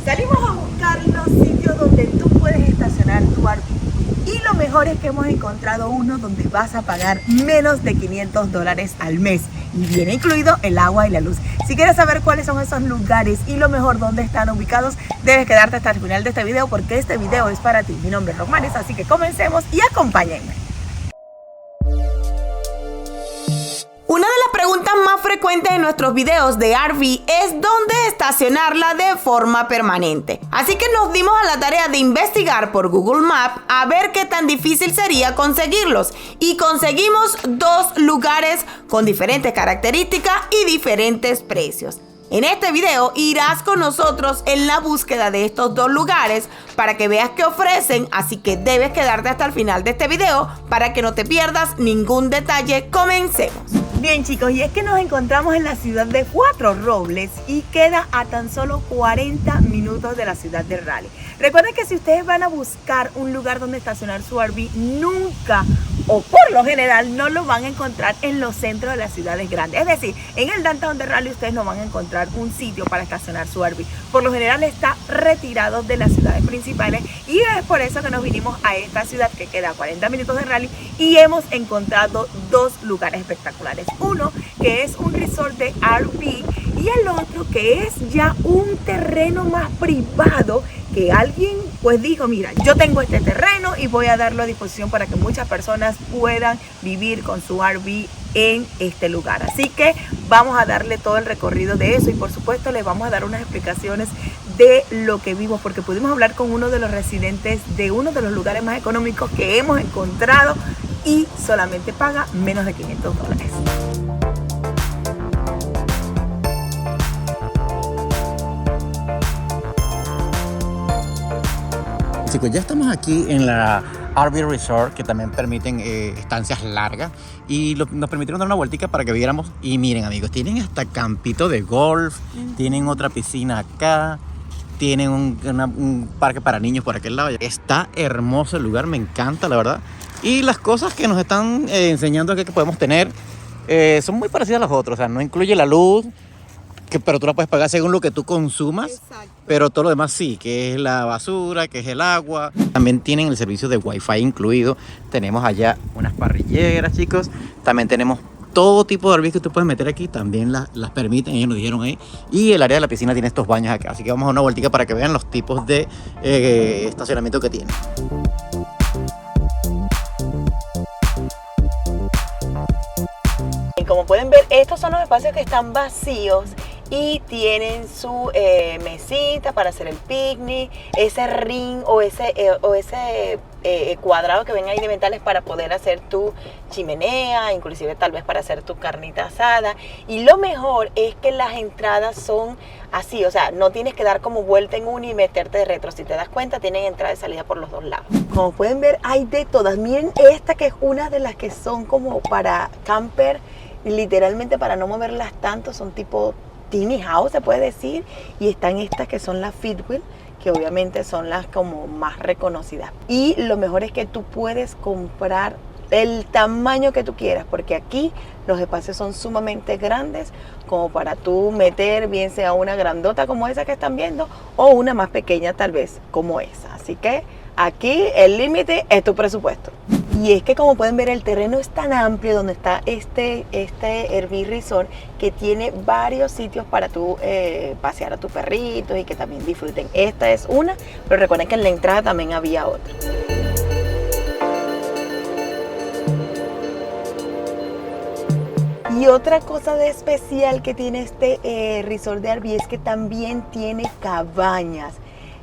Salimos a buscar los sitios donde tú puedes estacionar tu RV. Y lo mejor es que hemos encontrado uno donde vas a pagar menos de $500 al mes. Y viene incluido el agua y la luz. Si quieres saber cuáles son esos lugares y lo mejor dónde están ubicados, debes quedarte hasta el final de este video porque este video es para ti. Mi nombre es Rosmaris, así que comencemos y acompáñenme. Una de las preguntas más frecuentes en nuestros videos de RV es dónde estacionarla de forma permanente. Así que nos dimos a la tarea de investigar por Google Maps a ver qué tan difícil sería conseguirlos. Y conseguimos dos lugares con diferentes características y diferentes precios. En este video irás con nosotros en la búsqueda de estos dos lugares para que veas qué ofrecen, así que debes quedarte hasta el final de este video para que no te pierdas ningún detalle. Comencemos. Bien chicos, y es que nos encontramos en la ciudad de Cuatro Robles y queda a tan solo 40 minutos de la ciudad de Raleigh. Recuerden que si ustedes van a buscar un lugar donde estacionar su RV, nunca o por lo general no lo van a encontrar en los centros de las ciudades grandes. Es decir, en el downtown de Raleigh ustedes no van a encontrar un sitio para estacionar su RV. Por lo general está retirado de las ciudades principales y es por eso que nos vinimos a esta ciudad que queda a 40 minutos de Raleigh y hemos encontrado dos lugares espectaculares. Uno que es un resort de RV y el otro que es ya un terreno más privado que alguien pues dijo, mira, yo tengo este terreno y voy a darlo a disposición para que muchas personas puedan vivir con su RV en este lugar. Así que vamos a darle todo el recorrido de eso y por supuesto les vamos a dar unas explicaciones de lo que vimos porque pudimos hablar con uno de los residentes de uno de los lugares más económicos que hemos encontrado y solamente paga menos de $500. Chicos, ya estamos aquí en la RV Resort, que también permiten estancias largas y nos permitieron dar una vueltica para que viéramos. Y miren amigos, tienen hasta campito de golf, tienen otra piscina acá, tienen un parque para niños por aquel lado. Está hermoso el lugar, me encanta la verdad. Y las cosas que nos están enseñando aquí que podemos tener son muy parecidas a las otras, o sea, no incluye la luz, pero tú la puedes pagar según lo que tú consumas. Exacto. Pero todo lo demás sí, que es la basura, que es el agua. También tienen el servicio de Wi-Fi incluido. Tenemos allá unas parrilleras, chicos. También tenemos todo tipo de RVs que tú puedes meter aquí. También las permiten, ellos nos dijeron ahí. Y el área de la piscina tiene estos baños acá. Así que vamos a una vueltica para que vean los tipos de estacionamiento que tiene. Y como pueden ver, estos son los espacios que están vacíos y tienen su mesita para hacer el picnic, ese ring o ese cuadrado que ven ahí de metales para poder hacer tu chimenea, inclusive tal vez para hacer tu carnita asada. Y lo mejor es que las entradas son así, o sea, no tienes que dar como vuelta en una y meterte de retro. Si te das cuenta, tienen entrada y salida por los dos lados. Como pueden ver, hay de todas. Miren esta que es una de las que son como para camper, literalmente para no moverlas tanto, son tipo tiny house se puede decir, y están estas que son las fifth wheel, que obviamente son las como más reconocidas. Y lo mejor es que tú puedes comprar el tamaño que tú quieras, porque aquí los espacios son sumamente grandes como para tú meter bien sea una grandota como esa que están viendo o una más pequeña tal vez como esa. Así que aquí el límite es tu presupuesto. Y es que como pueden ver el terreno es tan amplio donde está este RV Resort que tiene varios sitios para tú pasear a tus perritos y que también disfruten. Esta es una, pero recuerden que en la entrada también había otra. Y otra cosa de especial que tiene este resort de RV es que también tiene cabañas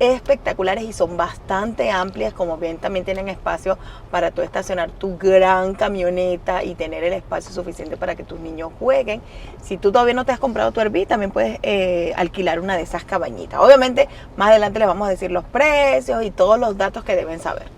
espectaculares y son bastante amplias. Como ven, también tienen espacio para tú estacionar tu gran camioneta y tener el espacio suficiente para que tus niños jueguen. Si tú todavía no te has comprado tu RV, también puedes alquilar una de esas cabañitas. Obviamente más adelante les vamos a decir los precios y todos los datos que deben saber.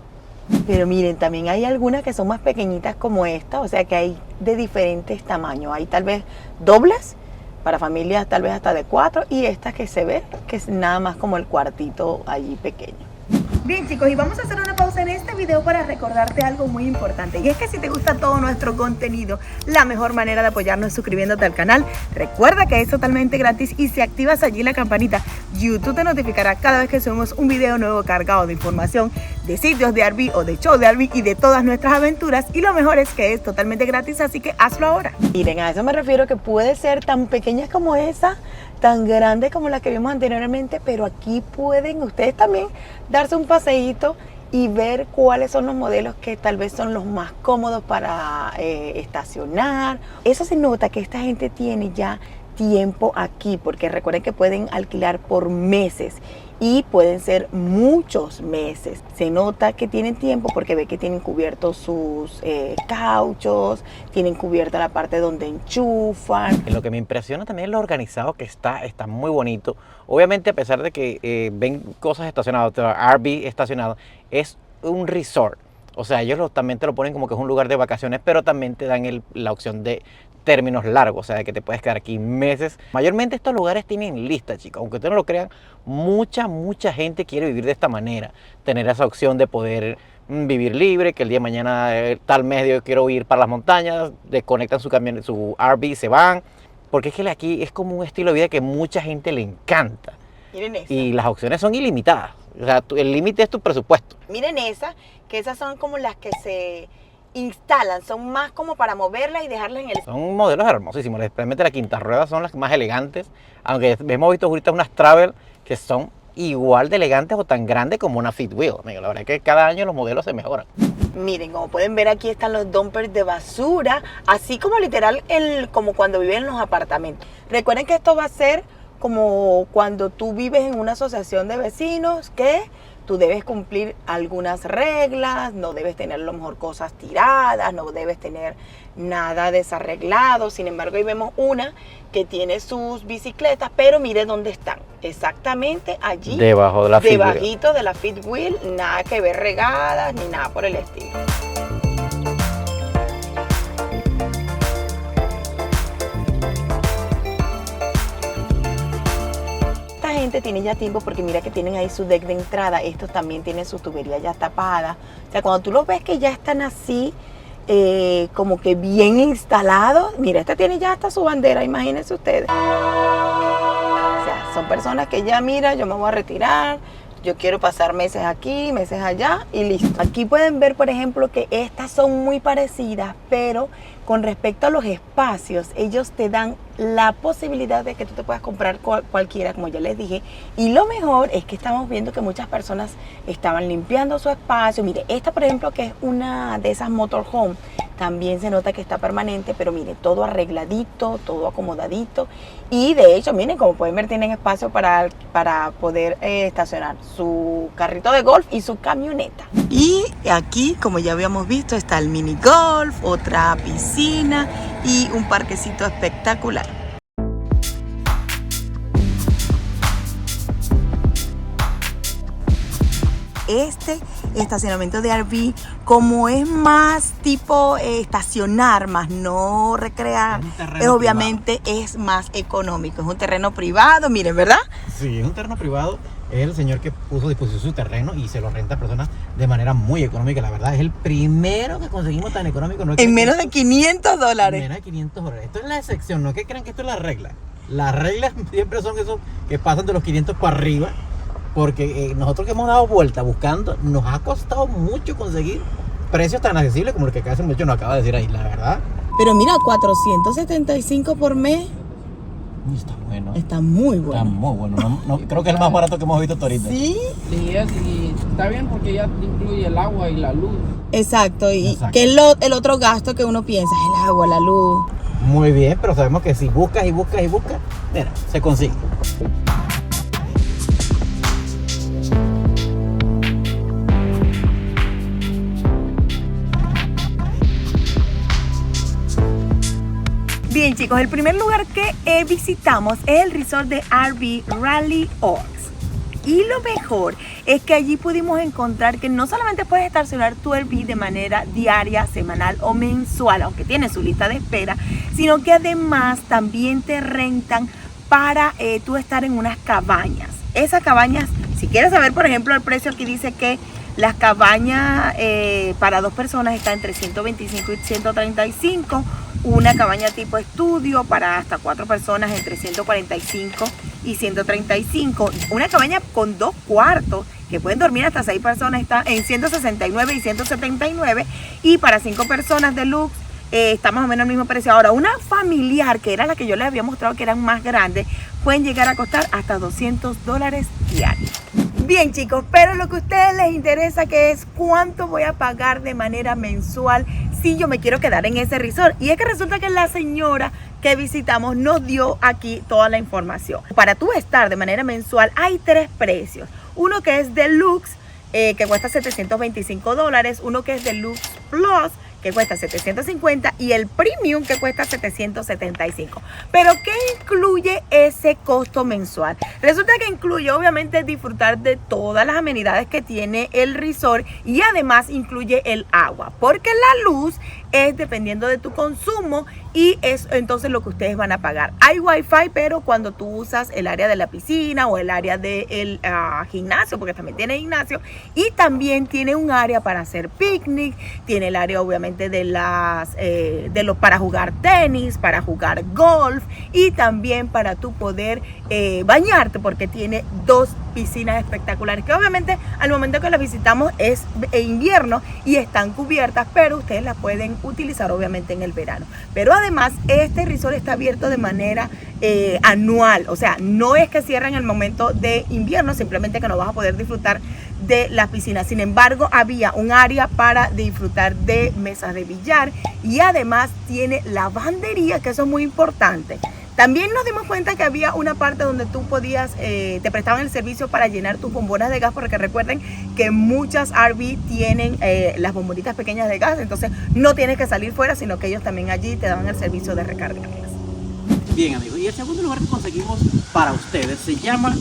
Pero miren, también hay algunas que son más pequeñitas como esta, o sea que hay de diferentes tamaños. Hay tal vez dobles para familias tal vez hasta de 4 y estas que se ve que es nada más como el cuartito allí pequeño. Bien chicos, y vamos a hacer una pausa en este video para recordarte algo muy importante. Y es que si te gusta todo nuestro contenido, la mejor manera de apoyarnos es suscribiéndote al canal. Recuerda que es totalmente gratis y si activas allí la campanita, YouTube te notificará cada vez que subimos un video nuevo cargado de información de sitios de RV o de show de RV y de todas nuestras aventuras. Y lo mejor es que es totalmente gratis, así que hazlo ahora. Miren, a eso me refiero, que puede ser tan pequeñas como esa, tan grandes como las que vimos anteriormente, pero aquí pueden ustedes también darse un paseíto y ver cuáles son los modelos que tal vez son los más cómodos para estacionar. Eso se nota que esta gente tiene ya tiempo aquí, porque recuerden que pueden alquilar por meses y pueden ser muchos meses. Se nota que tienen tiempo porque ve que tienen cubiertos sus cauchos, tienen cubierta la parte donde enchufan. Lo que me impresiona también es lo organizado que está muy bonito. Obviamente, a pesar de que ven cosas estacionadas, RV estacionado, es un resort. O sea, ellos también te lo ponen como que es un lugar de vacaciones, pero también te dan la opción de términos largos, o sea, de que te puedes quedar aquí meses. Mayormente estos lugares tienen lista, chicos. Aunque ustedes no lo crean, mucha gente quiere vivir de esta manera. Tener esa opción de poder vivir libre, que el día de mañana, tal mes yo quiero ir para las montañas, desconectan su camión, su RV y se van. Porque es que aquí es como un estilo de vida que mucha gente le encanta. Miren esa. Y las opciones son ilimitadas. O sea, el límite es tu presupuesto. Miren esa, que esas son como las que se instalan, son más como para moverlas y dejarlas en el... Son modelos hermosísimos, especialmente las quintas ruedas son las más elegantes, aunque hemos visto ahorita unas Travel que son igual de elegantes o tan grandes como una Fifth Wheel. La verdad es que cada año los modelos se mejoran. Miren, como pueden ver, aquí están los dumpers de basura, así como literal como cuando viven en los apartamentos. Recuerden que esto va a ser como cuando tú vives en una asociación de vecinos, que tú debes cumplir algunas reglas, no debes tener a lo mejor cosas tiradas, no debes tener nada desarreglado. Sin embargo, ahí vemos una que tiene sus bicicletas, pero mire dónde están, exactamente allí, debajo de la debajito de la Fifth Wheel, nada que ver regadas ni nada por el estilo. Gente tiene ya tiempo porque mira que tienen ahí su deck de entrada. Estos también tienen su tubería ya tapada. O sea, cuando tú los ves que ya están así como que bien instalados, mira, este tiene ya hasta su bandera, imagínense ustedes. O sea, son personas que ya, mira, yo me voy a retirar, yo quiero pasar meses aquí, meses allá y listo. Aquí pueden ver, por ejemplo, que estas son muy parecidas, pero con respecto a los espacios, ellos te dan la posibilidad de que tú te puedas comprar cualquiera, como ya les dije. Y lo mejor es que estamos viendo que muchas personas estaban limpiando su espacio. Mire, esta por ejemplo, que es una de esas motorhome, también se nota que está permanente, pero mire, todo arregladito, todo acomodadito. Y de hecho, miren, como pueden ver, tienen espacio para poder estacionar su carrito de golf y su camioneta. Y aquí, como ya habíamos visto, está el mini golf, otra piscina y un parquecito espectacular. Este estacionamiento de RV, como es más tipo estacionar, más no recrear, obviamente es más económico. Es un terreno privado, miren, ¿verdad? Sí, es un terreno privado. Es el señor que puso a disposición su terreno y se lo renta a personas de manera muy económica. La verdad, es el primero que conseguimos tan económico. No en menos de $500. Menos de $500. Esto es la excepción, no es que crean que esto es la regla. Las reglas siempre son esos que pasan de los 500 para arriba. Porque nosotros que hemos dado vuelta buscando, nos ha costado mucho conseguir precios tan accesibles como el que casi mucho nos acaba de decir ahí, la verdad. Pero mira, 475 por mes. Está bueno. Está muy bueno. Está muy bueno. No, creo que es el más barato que hemos visto hasta ahorita. ¿Sí? Sí, está bien porque ya incluye el agua y la luz. Exacto. Y Exacto. que el otro gasto que uno piensa es el agua, la luz. Muy bien, pero sabemos que si buscas y buscas y buscas, mira, se consigue. Bien chicos, el primer lugar que visitamos es el resort de RV Rally Oaks. Y lo mejor es que allí pudimos encontrar que no solamente puedes estacionar tu RV de manera diaria, semanal o mensual, aunque tiene su lista de espera, sino que además también te rentan para tú estar en unas cabañas. esas cabañas, si quieres saber, por ejemplo, el precio, aquí dice que las cabañas para 2 personas están entre 125 y 135. Una cabaña tipo estudio para hasta 4 personas entre 145 y 135. Una cabaña con 2 cuartos que pueden dormir hasta 6 personas está en 169 y 179. Y para 5 personas deluxe está más o menos el mismo precio. Ahora, una familiar, que era la que yo les había mostrado que eran más grandes, pueden llegar a costar hasta $200 diarios. Bien, chicos, pero lo que a ustedes les interesa, que es cuánto voy a pagar de manera mensual si yo me quiero quedar en ese resort. Y es que resulta que la señora que visitamos nos dio aquí toda la información. Para tú estar de manera mensual hay 3 precios. Uno que es Deluxe, que cuesta $725. Uno que es Deluxe Plus, que cuesta 750, y el Premium, que cuesta 775. Pero ¿qué incluye ese costo mensual? Resulta que incluye obviamente disfrutar de todas las amenidades que tiene el resort, y además incluye el agua, porque la luz es dependiendo de tu consumo y es entonces lo que ustedes van a pagar. Hay wifi, pero cuando tú usas el área de la piscina o el área del gimnasio, porque también tiene gimnasio, y también tiene un área para hacer picnic, tiene el área obviamente para jugar tenis, para jugar golf, y también para tú poder bañarte, porque tiene 2 piscinas espectaculares que obviamente al momento que las visitamos es invierno y están cubiertas, pero ustedes las pueden utilizar obviamente en el verano. Pero además este resort está abierto de manera anual, o sea, no es que cierren en el momento de invierno, simplemente que no vas a poder disfrutar de las piscinas. Sin embargo, había un área para disfrutar de mesas de billar, y además tiene lavandería, que eso es muy importante. También nos dimos cuenta que había una parte donde tú podías, te prestaban el servicio para llenar tus bombonas de gas, porque recuerden que muchas RV tienen las bombonitas pequeñas de gas, entonces no tienes que salir fuera, sino que ellos también allí te dan el servicio de recargarlas. Bien, amigos, y el segundo lugar que conseguimos para ustedes se llama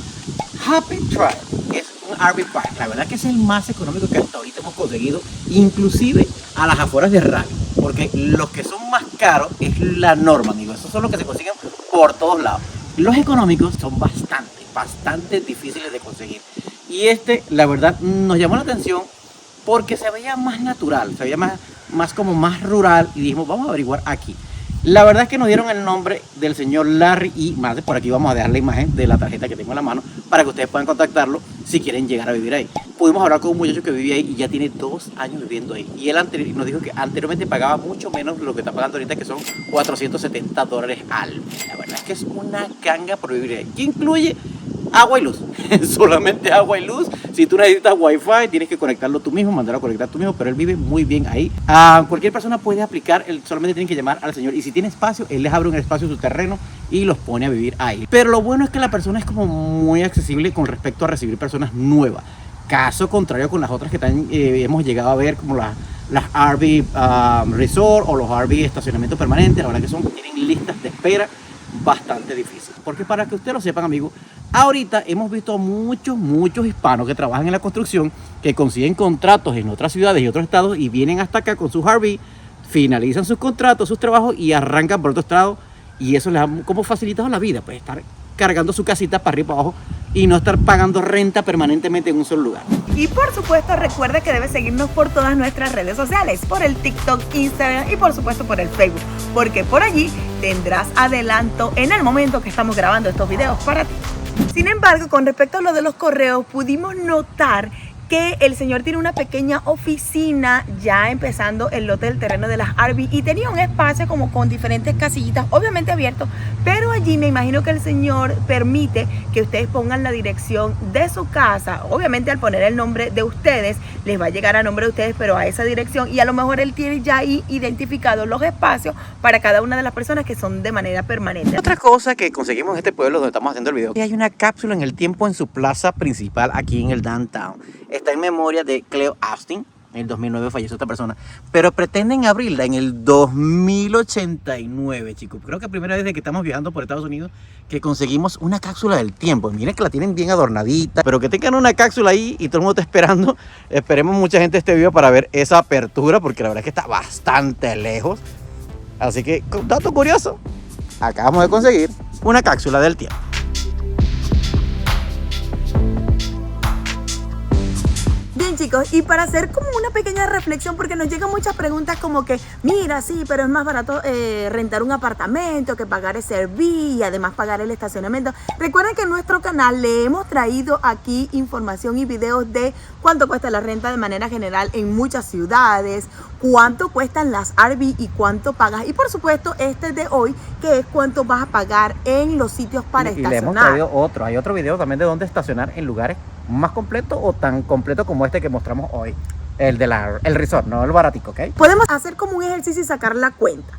Happy Tribe. Es un RV Park. La verdad que es el más económico que hasta ahorita hemos conseguido, inclusive a las afueras de Raleigh, porque los que son más caros es la norma, amigos. Esos son los que se consiguen por todos lados. Los económicos son bastante difíciles de conseguir. Y la verdad, nos llamó la atención porque se veía más natural, se veía más como más rural, y dijimos, vamos a averiguar aquí. La verdad es que nos dieron el nombre del señor Larry y Madre. Por aquí vamos a dejar la imagen de la tarjeta que tengo en la mano para que ustedes puedan contactarlo si quieren llegar a vivir ahí. Pudimos hablar con un muchacho que vivía ahí y ya tiene 2 años viviendo ahí. Y él nos dijo que anteriormente pagaba mucho menos de lo que está pagando ahorita, que son $470 al mes. La verdad es que es una ganga por vivir ahí. ¿Qué incluye? Agua y luz, solamente agua y luz. Si tú necesitas wifi, tienes que conectarlo tú mismo, mandarlo a conectar tú mismo, pero él vive muy bien ahí. Cualquier persona puede aplicar, él solamente tiene que llamar al señor, y si tiene espacio, él les abre un espacio en su terreno y los pone a vivir ahí. Pero lo bueno es que la persona es como muy accesible con respecto a recibir personas nuevas, caso contrario con las otras que hemos llegado a ver, como las RV Resort o los RV estacionamiento permanente. La verdad que tienen listas de espera bastante difícil, porque para que ustedes lo sepan, amigos, ahorita hemos visto muchos hispanos que trabajan en la construcción, que consiguen contratos en otras ciudades y otros estados y vienen hasta acá con sus RV, finalizan sus contratos, sus trabajos y arrancan por otro estado, y eso les ha como facilitado la vida, pues estar cargando su casita para arriba y para abajo y no estar pagando renta permanentemente en un solo lugar. Y por supuesto, recuerda que debes seguirnos por todas nuestras redes sociales, por el TikTok, Instagram y por supuesto por el Facebook, porque por allí tendrás adelanto en el momento que estamos grabando estos videos para ti. Sin embargo, con respecto a lo de los correos, pudimos notar que el señor tiene una pequeña oficina ya empezando el lote del terreno de las RV, y tenía un espacio como con diferentes casillitas, obviamente abierto, pero allí me imagino que el señor permite que ustedes pongan la dirección de su casa. Obviamente al poner el nombre de ustedes les va a llegar a nombre de ustedes, pero a esa dirección, y a lo mejor él tiene ya ahí identificados los espacios para cada una de las personas que son de manera permanente. Otra cosa que conseguimos en este pueblo donde estamos haciendo el video, que hay una cápsula en el tiempo en su plaza principal aquí en el downtown. Está en memoria de Cleo Austin. En el 2009 falleció esta persona, pero pretenden abrirla en el 2089, chicos. Creo que la primera vez que estamos viajando por Estados Unidos que conseguimos una cápsula del tiempo. Miren que la tienen bien adornadita, pero que tengan una cápsula ahí y todo el mundo está esperando. Esperemos mucha gente este video para ver esa apertura, porque la verdad es que está bastante lejos. Así que, dato curioso, acabamos de conseguir una cápsula del tiempo. chicos, y para hacer como una pequeña reflexión, porque nos llegan muchas preguntas como que, mira, sí, pero es más barato rentar un apartamento que pagar ese Airbnb y además pagar el estacionamiento. Recuerden que en nuestro canal le hemos traído aquí información y videos de cuánto cuesta la renta de manera general en muchas ciudades, cuánto cuestan las Airbnb y cuánto pagas. Y por supuesto, este de hoy, que es cuánto vas a pagar en los sitios para estacionar. Y le hemos traído otro, hay otro video también de dónde estacionar en lugares más completos o tan completos como este que mostramos hoy. El resort, no el baratico, ¿ok? Podemos hacer como un ejercicio y sacar la cuenta.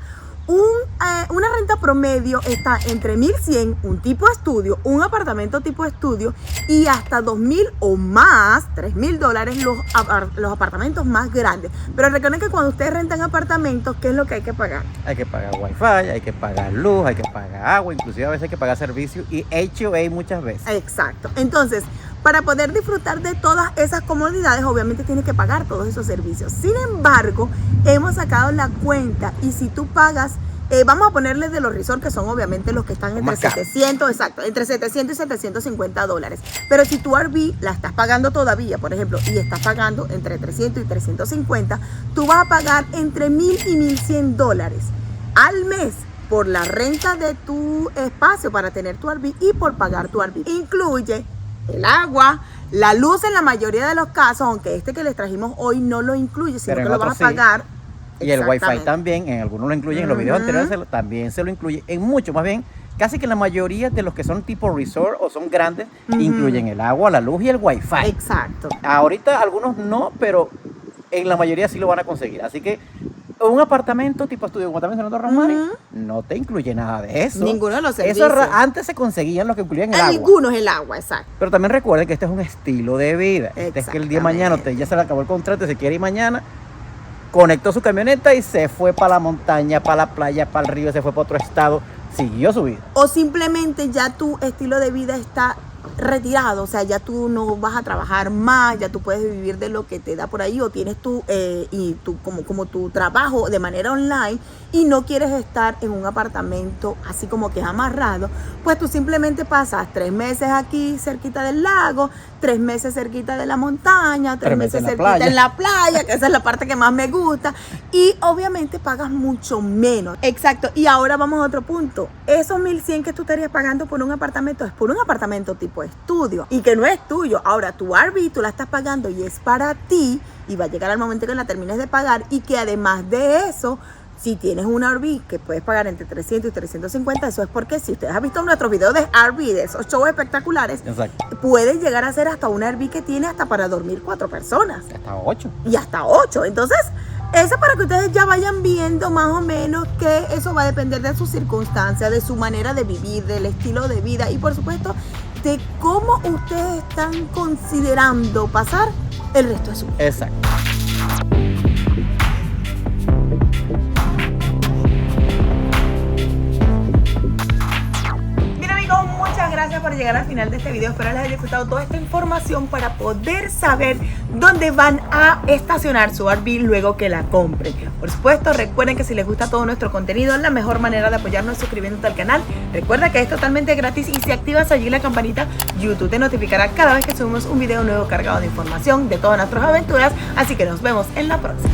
Una renta promedio está entre 1.100, un tipo estudio, un apartamento tipo estudio, y hasta 2.000 o más, $3.000 los apartamentos más grandes. Pero recuerden que cuando ustedes rentan apartamentos, ¿qué es lo que hay que pagar? Hay que pagar wifi, hay que pagar luz, hay que pagar agua, inclusive a veces hay que pagar servicios y HOA muchas veces. Exacto. Entonces, para poder disfrutar de todas esas comodidades, obviamente tienes que pagar todos esos servicios. Sin embargo, hemos sacado la cuenta y si tú pagas, vamos a ponerle de los resorts, que son obviamente los que están entre 700, exacto, entre 700 y 750 dólares. Pero si tu RV la estás pagando todavía, por ejemplo, y estás pagando entre 300 y 350, tú vas a pagar entre 1.000 y 1.100 dólares al mes por la renta de tu espacio para tener tu RV y por pagar tu RV. Incluye el agua, la luz en la mayoría de los casos, aunque este que les trajimos hoy no lo incluye, sino que lo vas a pagar. Y el wifi también, en algunos lo incluyen, en los videos anteriores también se lo incluye, en muchos, más bien, casi que en la mayoría de los que son tipo resort o son grandes, incluyen el agua, la luz y el wifi. Exacto. Ahorita algunos no, pero en la mayoría sí lo van a conseguir, así que un apartamento tipo estudio, como también se nota Rosmary, no te incluye nada de eso. Ninguno de los servicios. Eso antes se conseguían los que incluían el agua. Algunos el agua, exacto. Pero también recuerden que este es un estilo de vida. Este es que el día de mañana ya se le acabó el contrato y se quiere ir mañana, conectó su camioneta y se fue para la montaña, para la playa, para el río, se fue para otro estado, siguió su vida. O simplemente ya tu estilo de vida está retirado, o sea, ya tú no vas a trabajar más, ya tú puedes vivir de lo que te da por ahí, o tienes como tu trabajo de manera online y no quieres estar en un apartamento así como que amarrado, pues tú simplemente pasas 3 meses aquí cerquita del lago, 3 meses cerquita de la montaña, 3 meses cerquita en la playa, que esa es la parte que más me gusta, y obviamente pagas mucho menos. Exacto. Y ahora vamos a otro punto. Esos 1.100 que tú estarías pagando por un apartamento es por un apartamento tipo estudio y que no es tuyo. Ahora tu RV tú la estás pagando y es para ti, y va a llegar el momento que la termines de pagar, y que además de eso, si tienes un RV que puedes pagar entre 300 y 350, eso es porque si ustedes han visto nuestros videos de RV, de esos shows espectaculares, puedes llegar a ser hasta un RV que tiene hasta para dormir 4 personas. Hasta 8. Y hasta 8. Entonces, eso para que ustedes ya vayan viendo más o menos que eso va a depender de sus circunstancias, de su manera de vivir, del estilo de vida y por supuesto de cómo ustedes están considerando pasar el resto de su vida. Exacto. Gracias por llegar al final de este video. Espero les haya disfrutado toda esta información para poder saber dónde van a estacionar su RV luego que la compren. Por supuesto, recuerden que si les gusta todo nuestro contenido, la mejor manera de apoyarnos es suscribiéndote al canal. Recuerda que es totalmente gratis y si activas allí la campanita, YouTube te notificará cada vez que subimos un video nuevo cargado de información de todas nuestras aventuras. Así que nos vemos en la próxima.